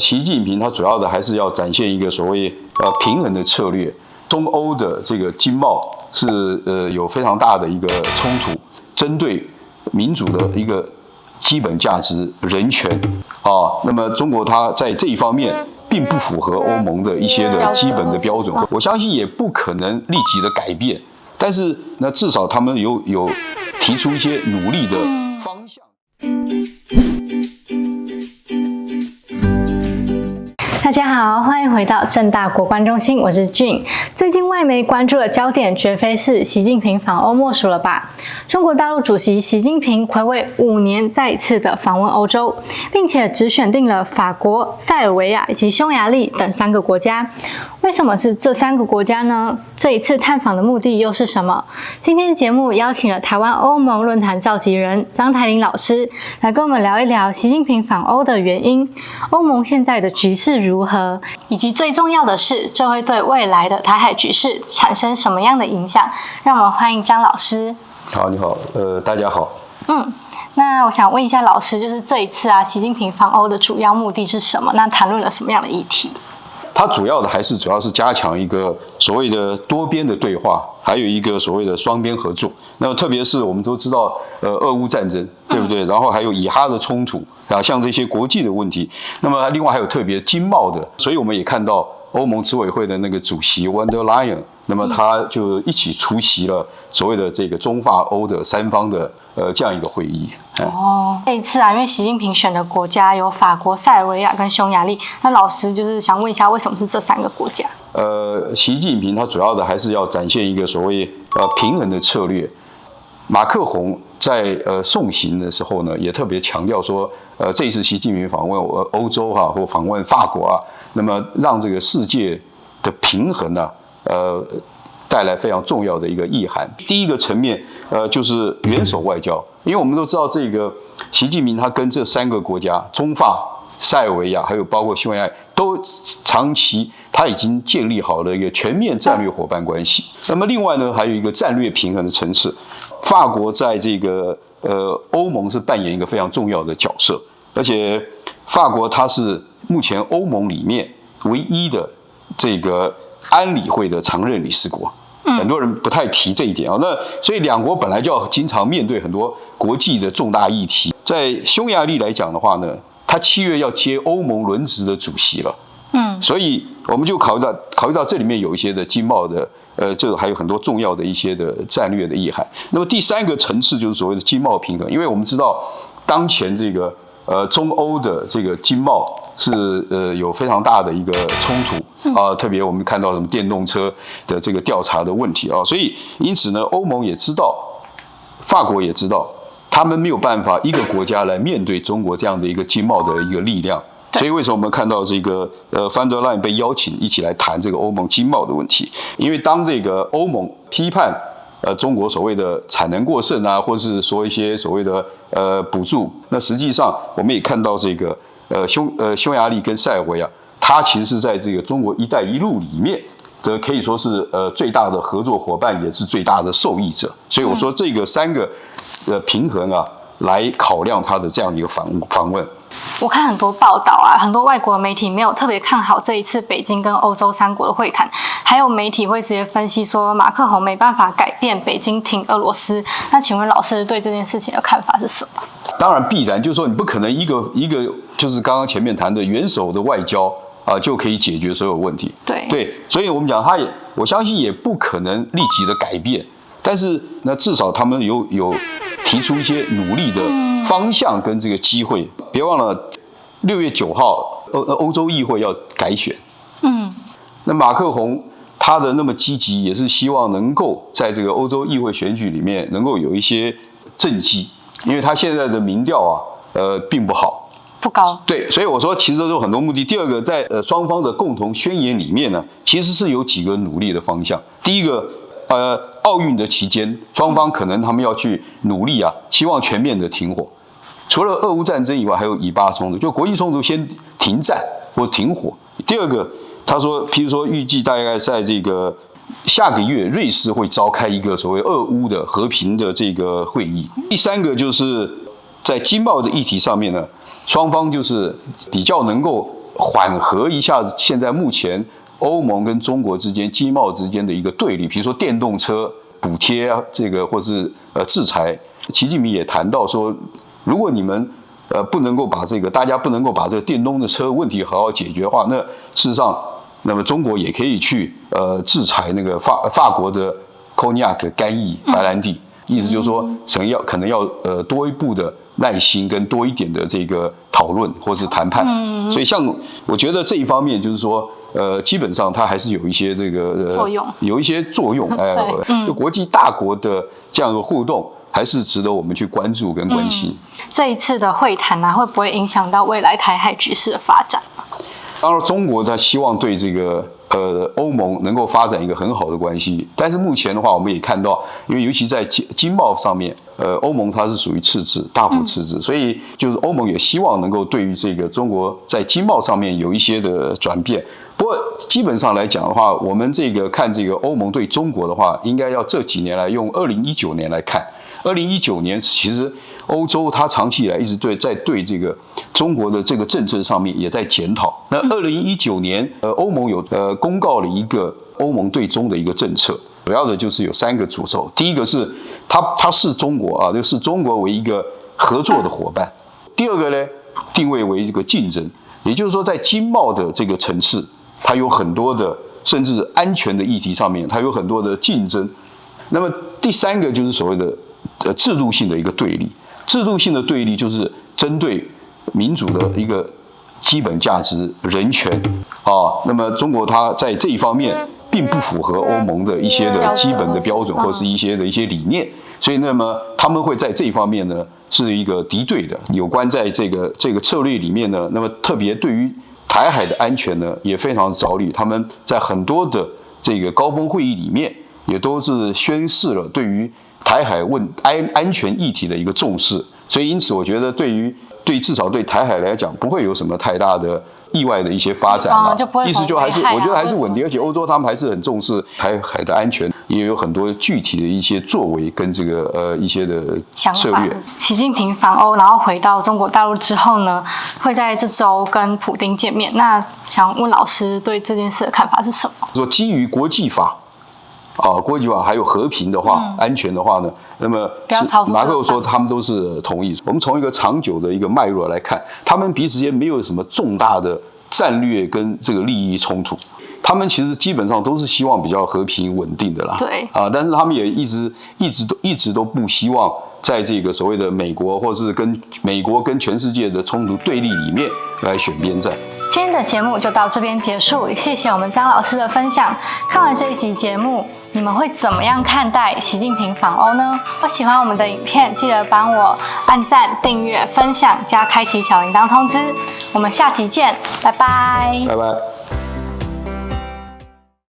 习近平他主要的还是要展现一个所谓平衡的策略。中欧的这个经贸是有非常大的一个冲突，针对民主的一个基本价值人权啊，那么中国它在这一方面并不符合欧盟的一些的基本的标准，我相信也不可能立即的改变，但是呢，至少他们有提出一些努力的方向。大家好，欢迎回到政大国关中心，我是俊。最近外媒关注的焦点绝非是习近平访欧莫属了吧？中国大陆主席习近平睽违5年再一次的访问欧洲，并且只选定了法国、塞尔维亚以及匈牙利等3个国家。为什么是这3个国家呢？这一次探访的目的又是什么？今天节目邀请了台湾欧盟论坛召集人张台霖老师来跟我们聊一聊习近平访欧的原因，欧盟现在的局势如何，以及最重要的是，这会对未来的台海局势产生什么样的影响？让我们欢迎张老师。好，你好，大家好。那我想问一下老师，就是这一次习近平访欧的主要目的是什么？那谈论了什么样的议题？它主要是加强一个所谓的多边的对话，还有一个所谓的双边合作。那么特别是我们都知道，俄乌战争，对不对？然后还有以哈的冲突啊，像这些国际的问题。那么另外还有特别经贸的，所以我们也看到欧盟执委会的那个主席 von der Leyen， 那么他就一起出席了所谓的这个中法欧的3方的这样一个会议。这一次因为习近平选的国家有法国、塞尔维亚跟匈牙利，那老师就是想问一下，为什么是这3个国家？习近平他主要的还是要展现一个所谓平衡的策略。马克宏在送行的时候呢，也特别强调说，这一次习近平访问欧洲或访问法国那么让这个世界的平衡带来非常重要的一个意涵。第一个层面，就是元首外交，因为我们都知道这个习近平他跟这3个国家，中法、塞尔维亚，还有包括匈牙利，都长期他已经建立好了一个全面战略伙伴关系。那么另外呢，还有一个战略平衡的层次，法国在这个欧盟是扮演一个非常重要的角色，而且法国它是目前欧盟里面唯一的这个安理会的常任理事国。很多人不太提这一点那所以2国本来就要经常面对很多国际的重大议题。在匈牙利来讲的话呢，他7月要接欧盟轮值的主席了。所以我们就考虑到这里面有一些的经贸的这还有很多重要的一些的战略的意涵。那么第3个层次就是所谓的经贸平衡，因为我们知道当前这个中欧的这个经贸是有非常大的一个冲突特别我们看到什么电动车的这个调查的问题所以因此呢，欧盟也知道，法国也知道，他们没有办法一个国家来面对中国这样的一个经贸的一个力量。所以为什么我们看到这个von der Leyen 被邀请一起来谈这个欧盟经贸的问题？因为当这个欧盟批判中国所谓的产能过剩或是说一些所谓的补助，那实际上我们也看到这个匈牙利跟塞尔维亚，它其实是在这个中国"一带一路"里面的可以说是最大的合作伙伴，也是最大的受益者。所以我说这个3个平衡来考量它的这样一个访问。我看很多报道很多外国媒体没有特别看好这一次北京跟欧洲3国的会谈，还有媒体会直接分析说马克宏没办法改变北京挺俄罗斯。那请问老师对这件事情的看法是什么？当然必然就是说你不可能一个就是刚刚前面谈的元首的外交就可以解决所有问题。对，所以我们讲我相信也不可能立即的改变，但是呢，至少他们有提出一些努力的方向跟这个机会。别忘了6月9号欧洲议会要改选。那马克宏他的那么积极，也是希望能够在这个欧洲议会选举里面能够有一些政绩，因为他现在的民调并不好。不高。对，所以我说其实都有很多目的。第二个，在双方的共同宣言里面呢，其实是有几个努力的方向。第一个，奥运的期间，双方可能他们要去努力希望全面的停火。除了俄乌战争以外，还有以巴冲突，就国际冲突先停战或停火。第二个，他说，譬如说预计大概在这个下个月，瑞士会召开一个所谓俄乌的和平的这个会议。第3个就是在经贸的议题上面呢，双方就是比较能够缓和一下现在目前欧盟跟中国之间经贸之间的一个对立，比如说电动车补贴啊，这个或是制裁。习近平也谈到说，如果你们不能够把大家不能够把这个电动的车问题好好解决的话，那事实上，那么中国也可以去制裁那个法国的 Cognac 干邑白兰地。意思就是说，可能要多一步的耐心跟多一点的这个讨论或是谈判。所以像我觉得这一方面就是说，基本上它还是有一些这个作用，有一些作用。就国际大国的这样的互动，还是值得我们去关注跟关心。这一次的会谈呢，会不会影响到未来台海局势的发展？当然，中国它希望对这个欧盟能够发展一个很好的关系，但是目前的话，我们也看到，因为尤其在经贸上面，欧盟它是属于赤字，大幅赤字，所以就是欧盟也希望能够对于这个中国在经贸上面有一些的转变。不过基本上来讲的话，我们看这个欧盟对中国的话，应该要这几年来用2019年来看。2019年其实欧洲它长期以来一直在对这个中国的这个政策上面也在检讨。那2019年欧盟有公告了一个欧盟对中的一个政策，主要的就是有3个主轴。第一个是它视中国啊，就视中国为一个合作的伙伴。第二个呢，定位为一个竞争，也就是说在经贸的这个层次，它有很多的甚至安全的议题上面，它有很多的竞争。那么第3个就是所谓的制度性的一个对立，制度性的对立就是针对民主的一个基本价值、人权啊。那么中国它在这一方面并不符合欧盟的一些的基本的标准，或是一些理念，所以那么他们会在这一方面呢是一个敌对的。有关在这个策略里面呢，那么特别对于台海的安全呢也非常着力，他们在很多的这个高峰会议里面也都是宣示了对于台海安全议题的一个重视，所以因此我觉得至少对台海来讲不会有什么太大的意外的一些发展了。意思就还是我觉得还是稳定，而且欧洲他们还是很重视台海的安全，也有很多具体的一些作为跟这个一些的策略。习近平访欧，然后回到中国大陆之后呢，会在这周跟普丁见面。那想问老师对这件事的看法是什么？说基于国际法。国际法还有和平的话，安全的话呢，那么马克龙说他们都是同意。我们从一个长久的一个脉络来看，他们彼此间没有什么重大的战略跟这个利益冲突，他们其实基本上都是希望比较和平稳定的啦。对但是他们也一直都不希望在这个所谓的美国或是跟美国跟全世界的冲突对立里面来选边站。今天的节目就到这边结束，谢谢我们张老师的分享。看完这一集节目，你们会怎么样看待习近平访欧呢？如果喜欢我们的影片，记得帮我按赞、订阅、分享加开启小铃铛通知。我们下集见，拜拜。拜拜。